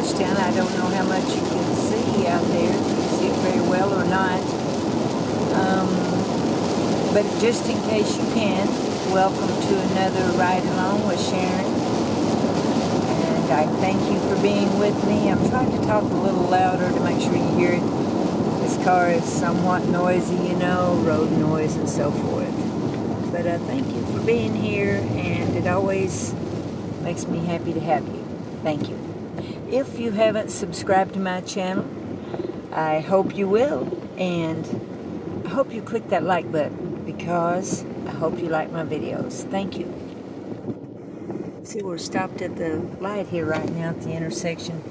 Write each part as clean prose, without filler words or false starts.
Georgetown. I don't know how much you can see out there, if you can see it very well or not. But just in case you can, welcome to another Ride Along with Sharon. And I thank you for being with me. I'm trying to talk a little louder to make sure you hear it. This car is somewhat noisy, you know, road noise and so forth. But thank you for being here, and it always makes me happy to have you. Thank you. If you haven't subscribed to my channel, I hope you will, and I hope you click that like button because I hope you like my videos. Thank you. See, we're stopped at the light here right now at the intersection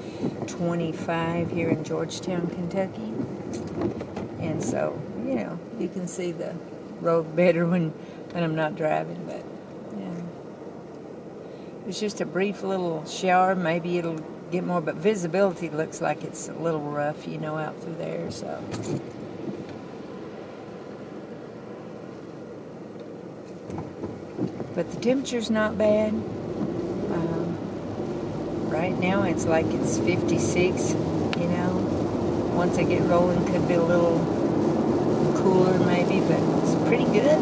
25 here in Georgetown, Kentucky. And so, you know, you can see the road better when I'm not driving, but yeah. It's just a brief little shower. Maybe it'll get more, but visibility looks like it's a little rough, you know, out through there, so. But the temperature's not bad. Right now it's like it's 56, you know. Once I get rolling, could be a little cooler maybe, but it's pretty good.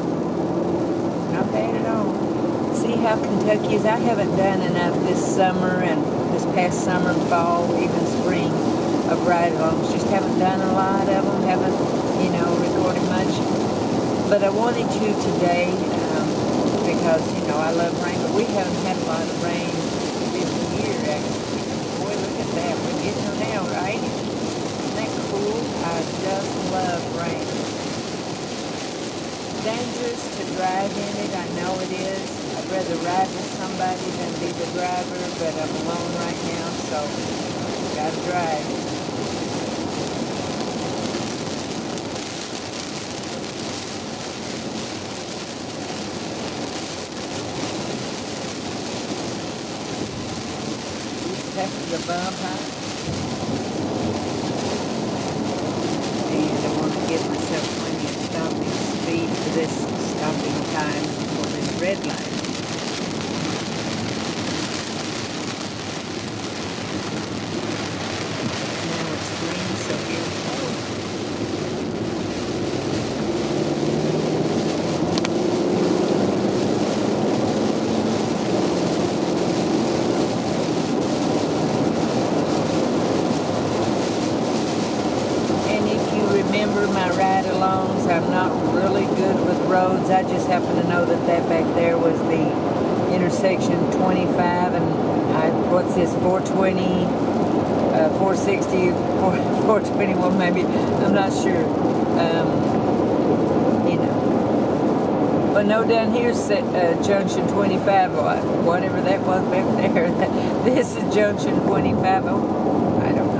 Not bad at all. See how Kentucky is? I haven't done enough this summer and this past summer, fall, even spring of ride-alongs. Just haven't done a lot of them, haven't, you know, recorded much. But I wanted to today because, you know, I love rain, but we haven't had a lot of rain this year, actually. Boy, look at that. We're getting there now, right? Isn't that cool? I just love rain. Dangerous to drive in it, I know it is. I'd rather ride with somebody than be the driver, but I'm alone right now, so gotta drive. The bump, huh? And I want to give myself plenty of stopping speed for this stopping time for this red light. Now it's green, so here we go. Remember my ride-alongs, I'm not really good with roads. I just happen to know that back there was the intersection 25 and what's this, 420, 460, 421 maybe, I'm not sure. You know. But no, down here's junction 25, or whatever that was back there. This is junction 25, oh, I don't know.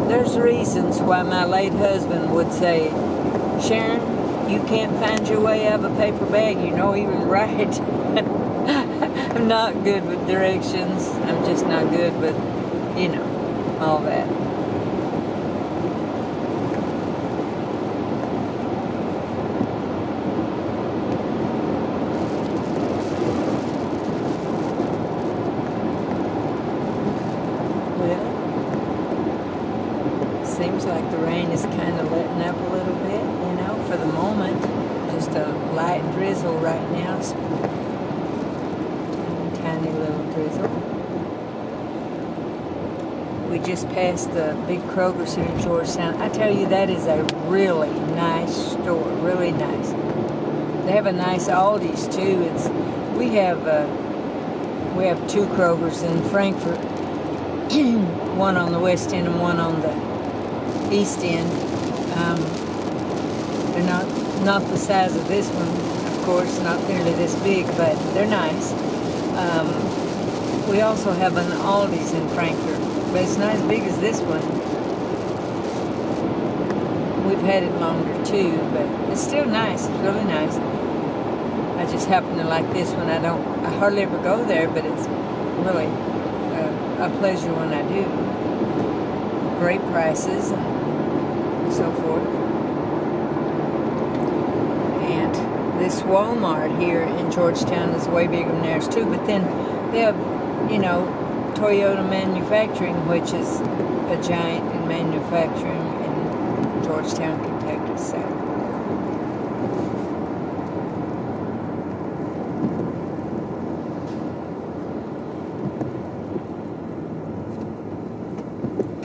There's reasons why my late husband would say, Sharon, you can't find your way out of a paper bag. You know he was right. I'm not good with directions. I'm just not good with, you know, all that. Seems like the rain is kind of letting up a little bit, you know, for the moment. Just a light drizzle right now. Tiny little drizzle. We just passed the big Kroger's here in Georgetown. I tell you, that is a really nice store, really nice. They have a nice Aldi's too. We have two Kroger's in Frankfort, one on the west end and one on the east end. They're not the size of this one, of course, not nearly this big, but they're nice. We also have an Aldi's in Frankfort, but it's not as big as this one. We've had it longer too, but it's still nice. It's really nice. I just happen to like this one. I hardly ever go there, but it's really a pleasure when I do. Great prices and so forth. And this Walmart here in Georgetown is way bigger than theirs too. But then they have, you know, Toyota Manufacturing, which is a giant in manufacturing in Georgetown, Kentucky. So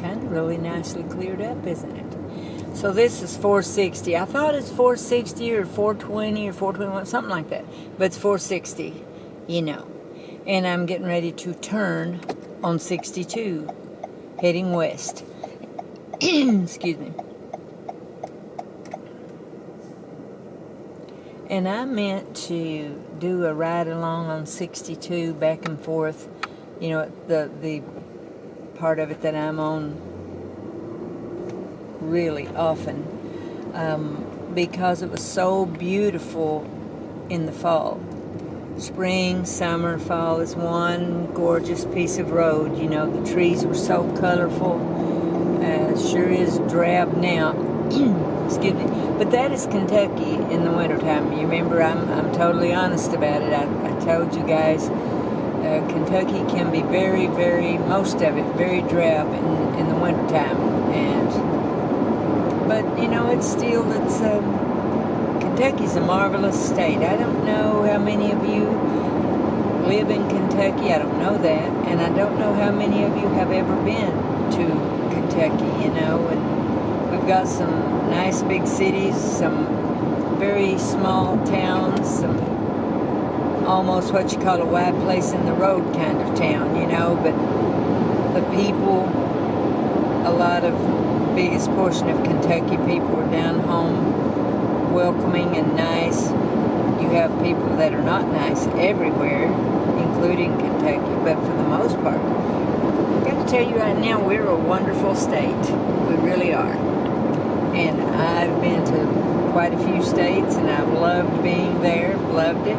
kind of really nicely cleared up, isn't it? So this is 460. I thought it's 460 or 420 or 421, something like that. But it's 460, you know. And I'm getting ready to turn on 62, heading west. Excuse me. And I meant to do a ride along on 62 back and forth, you know, the part of it that I'm on really often, because it was so beautiful in the fall. Spring, summer, fall is one gorgeous piece of road. You know, the trees were so colorful. Sure is drab now. Excuse me. But that is Kentucky in the wintertime. You remember, I'm totally honest about it. I told you guys, Kentucky can be very, very, most of it, very drab in the wintertime. But, you know, Kentucky's a marvelous state. I don't know how many of you live in Kentucky. I don't know that. And I don't know how many of you have ever been to Kentucky, you know. And we've got some nice big cities, some very small towns, some almost what you call a wide place in the road kind of town, you know. But the people, a lot of biggest portion of Kentucky people are down home, welcoming and nice. You have people that are not nice everywhere, including Kentucky, but for the most part, I've got to tell you right now, we're a wonderful state. We really are. And I've been to quite a few states, and I've loved being there, loved it.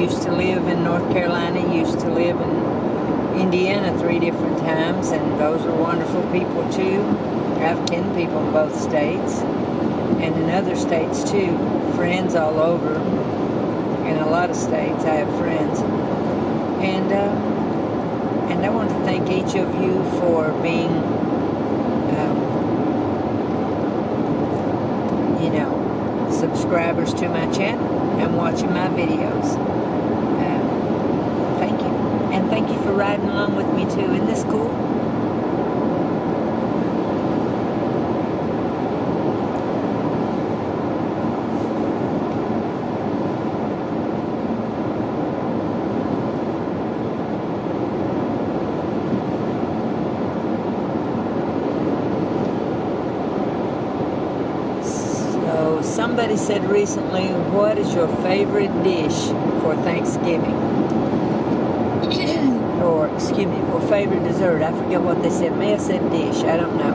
Used to live in North Carolina, used to live in Indiana 3 different times, and those are wonderful people too. I have kin people in both states, and in other states too. Friends all over. In a lot of states, I have friends. And I want to thank each of you for being, you know, subscribers to my channel and watching my videos. Thank you. And thank you for riding along with me too. Isn't this cool? Somebody said recently, what is your favorite dish for Thanksgiving? Or, excuse me, or favorite dessert. I forget what they said. May have said dish. I don't know.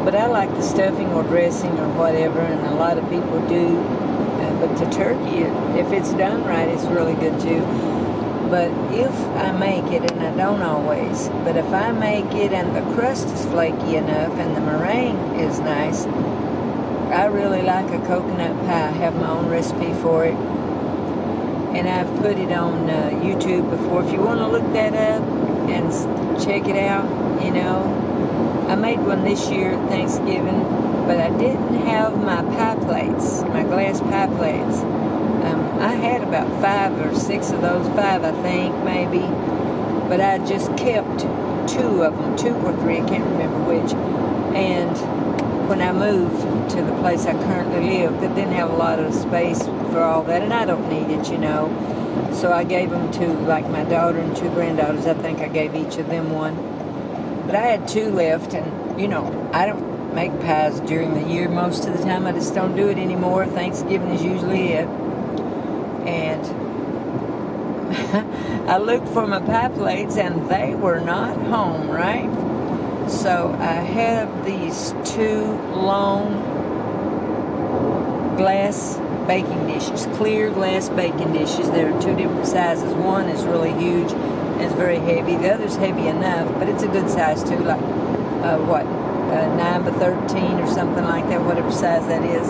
But I like the stuffing or dressing or whatever, and a lot of people do. But the turkey, if it's done right, it's really good too. But if I make it, and I don't always, but if I make it and the crust is flaky enough and the meringue is nice, I really like a coconut pie. I have my own recipe for it. And I've put it on YouTube before. If you want to look that up and check it out, you know. I made one this year at Thanksgiving, but I didn't have my pie plates, my glass pie plates. I had about 5 or 6 of those, 5 I think, maybe. But I just kept 2 of them, 2 or 3, I can't remember which. And when I moved to the place I currently live, that didn't have a lot of space for all that, and I don't need it, you know. So I gave them to, like, my daughter and 2 granddaughters. I think I gave each of them one. But I had 2 left, and, you know, I don't make pies during the year most of the time. I just don't do it anymore. Thanksgiving is usually it. And I looked for my pie plates, and they were not home, right? So I have these 2 long glass baking dishes, clear glass baking dishes. There are 2 different sizes. One is really huge and it's very heavy. The other's heavy enough, but it's a good size too, like 9 by 13 or something like that, whatever size that is.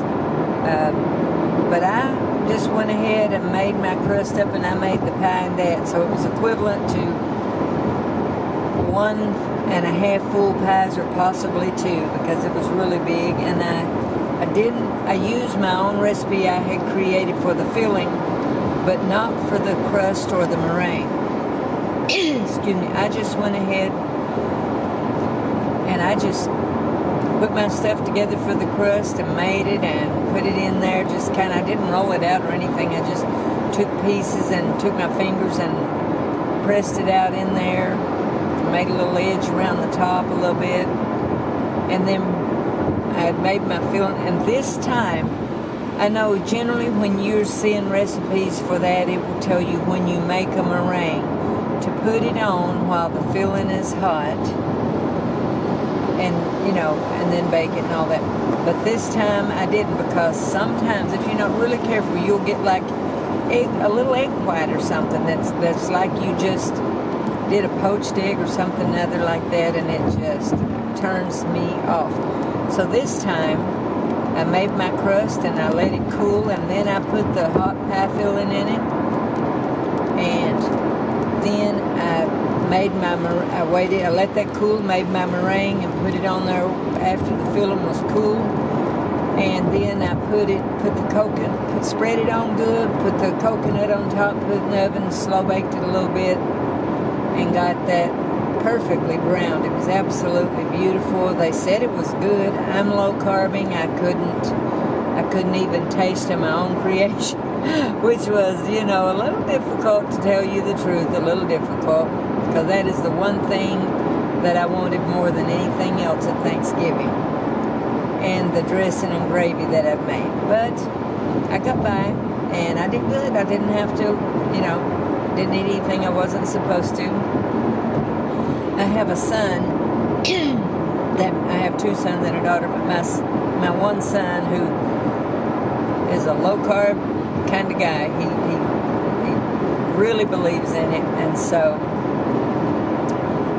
But I just went ahead and made my crust up, and I made the pie in that. So it was equivalent to 1.5 full pies, or possibly 2, because it was really big. And I used my own recipe I had created for the filling, but not for the crust or the meringue. Excuse me. I just went ahead and I just put my stuff together for the crust and made it and put it in there. Just kind of, I didn't roll it out or anything. I just took pieces and took my fingers and pressed it out in there. Made a little edge around the top a little bit. And then I had made my filling. And this time, I know generally when you're seeing recipes for that, it will tell you when you make a meringue to put it on while the filling is hot. And, and then bake it and all that. But this time I didn't, because sometimes if you're not really careful, you'll get like a little egg white or something that's like you just did a poached egg or something other like that, and it just turns me off. So this time I made my crust and I let it cool, and then I put the hot pie filling in it, and then I waited, I let that cool, made my meringue and put it on there after the filling was cool. And then I spread it on good, put the coconut on top, put it in the oven, slow baked it a little bit, and got that perfectly browned. It was absolutely beautiful. They said it was good. I'm low carbing. I couldn't even taste of my own creation, which was, a little difficult, to tell you the truth, a little difficult, because that is the one thing that I wanted more than anything else at Thanksgiving, and the dressing and gravy that I've made. But I got by, and I did good. I didn't have to, didn't eat anything I wasn't supposed to. I have a son, I have 2 sons and a daughter, but my one son, who is a low-carb kind of guy, he really believes in it, and so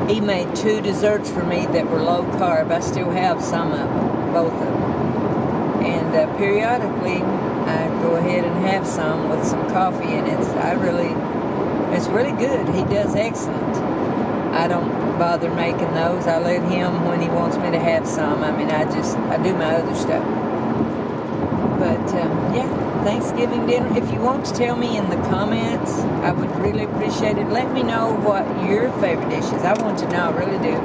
he made 2 desserts for me that were low-carb. I still have some of them, both of them, and periodically I go ahead and have some with some coffee, and it's really good. He does excellent. I don't bother making those. I let him when he wants me to have some. I do my other stuff. But, Thanksgiving dinner. If you want to tell me in the comments, I would really appreciate it. Let me know what your favorite dish is. I want to know, I really do.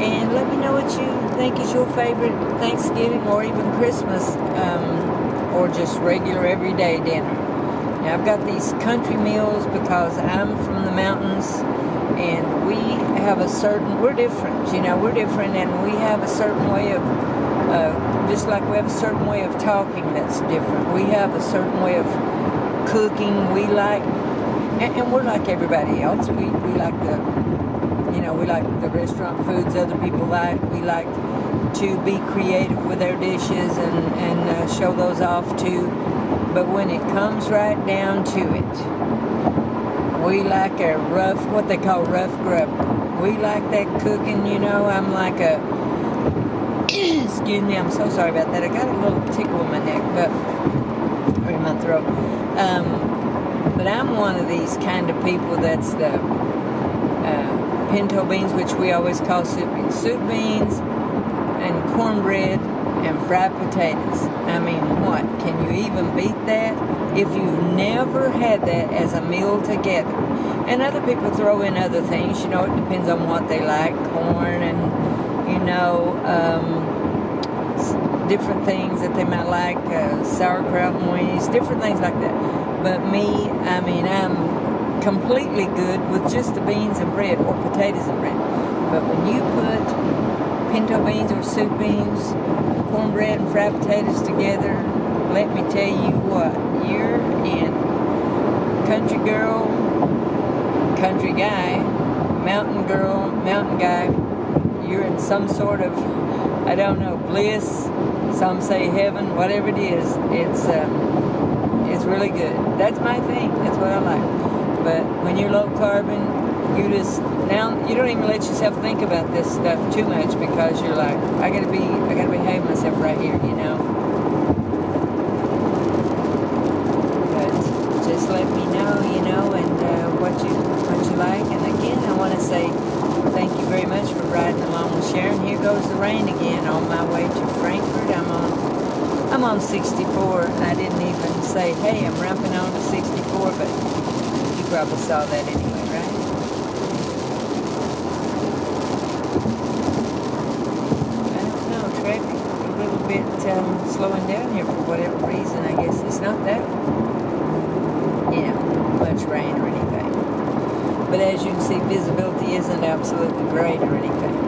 And let me know what you think is your favorite Thanksgiving or even Christmas, or just regular everyday dinner. Now, I've got these country meals because I'm from the mountains, and we're different, we're different, and we have a certain way of, just like we have a certain way of talking that's different. We have a certain way of cooking. We like, and we're like everybody else. We like we like the restaurant foods other people like. We like to be creative with our dishes and show those off too. But when it comes right down to it, we like a what they call rough grub. We like that cooking, I'm like excuse me, I'm so sorry about that. I got a little tickle in my neck, or in my throat. But I'm one of these kind of people that's the pinto beans, which we always call soup beans. Soup beans and cornbread and fried potatoes. What? Can you even beat that? If you've never had that as a meal together. And other people throw in other things, it depends on what they like. Corn and, different things that they might like, sauerkraut and wings, different things like that. But me, I'm completely good with just the beans and bread, or potatoes and bread. But when you put pinto beans or soup beans, cornbread and fried potatoes together, let me tell you what, you're in. Country girl, country guy, mountain girl, mountain guy, you're in some sort of, I don't know, bliss, some say heaven, whatever it is, it's really good. That's my thing, that's what I like. But when you're low carbon, you don't even let yourself think about this stuff too much, because you're like, I gotta behave myself right here, just let me know, and what you like. And again, I want to say thank you very much for riding along with Sharon. Here goes the rain again on my way to Frankfort. I'm on 64. I didn't even say, hey, I'm ramping on to 64, but you probably saw that anyway, right? I don't know, traffic a little bit slowing down here for whatever reason. I guess it's not that, much rain or anything. But as you can see, visibility isn't absolutely great or anything.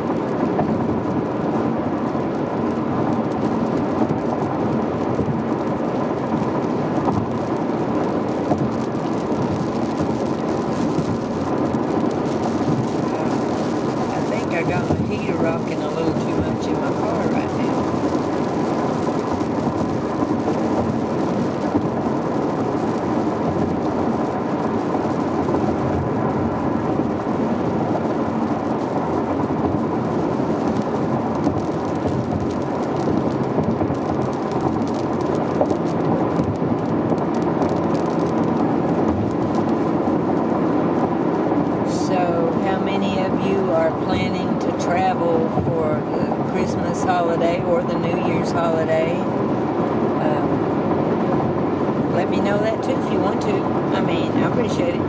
I got my heater rocking a little too much in my car right now. Are planning to travel for the Christmas holiday or the New Year's holiday, let me know that too if you want to. I mean, I appreciate it.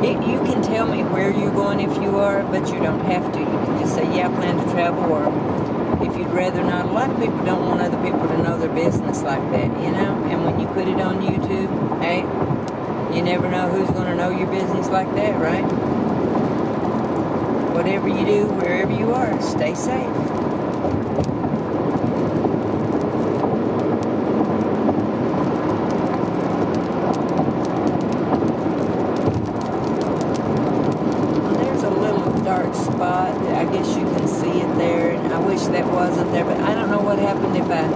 You can tell me where you're going if you are, but you don't have to. You can just say, yeah, I plan to travel, or if you'd rather not. A lot of people don't want other people to know their business like that, and when you put it on YouTube, hey, you never know who's going to know your business like that, right? Whatever you do, wherever you are, stay safe. Well, there's a little dark spot. I guess you can see it there, and I wish that wasn't there, but I don't know what happened if I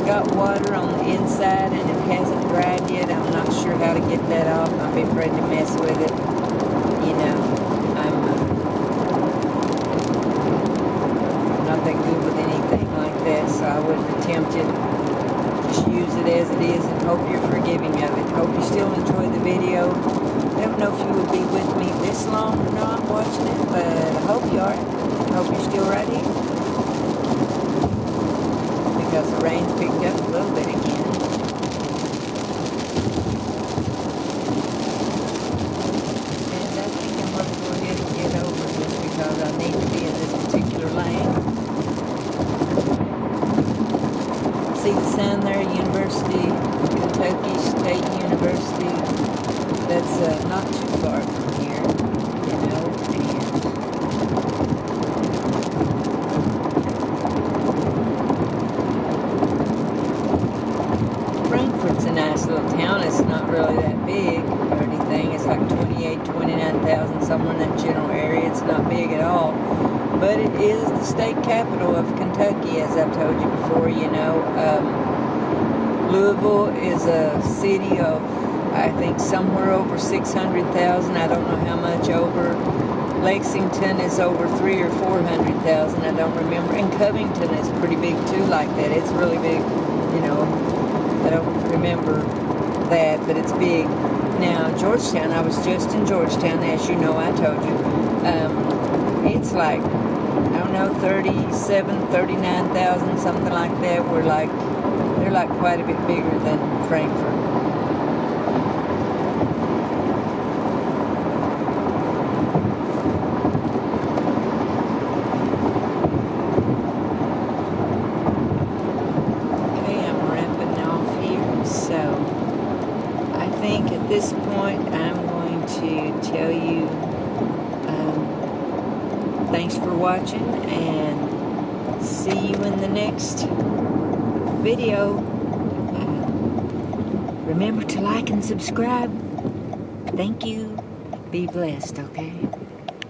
got water on the inside and it hasn't dried yet. I'm not sure how to get that off. I'd be afraid to mess with it. Good with anything like that, so I wouldn't attempt it. Just use it as it is and hope you're forgiving of it. Hope you still enjoy the video. I don't know if you would be with me this long or not watching it, but I hope you are. I hope you're still right here, because the rain's picked up a little bit again. And I think I'm going to go ahead and get over this because I need to be in this particular lane. See the sign there, University, Kentucky State University. That's not too far from here, and Frankfurt's a nice little town. It's not really that big or anything. It's like 29,000 somewhere in that general area. It's not big at all. But it is the state capital of Kentucky, as I've told you before, Louisville is a city of, I think, somewhere over 600,000. I don't know how much over. Lexington is over 300,000 or 400,000. I don't remember. And Covington is pretty big, too, like that. It's really big, I don't remember that, but it's big. Now, Georgetown, I was just in Georgetown, as you know, I told you. It's like, I don't know, 37,000, 39,000, something like that. They're like quite a bit bigger than Frankfurt. Okay, I'm wrapping off here. So, I think at this point I'm going to tell you thanks for watching, and see you in the next video. Remember to like and subscribe. Thank you. Be blessed, okay?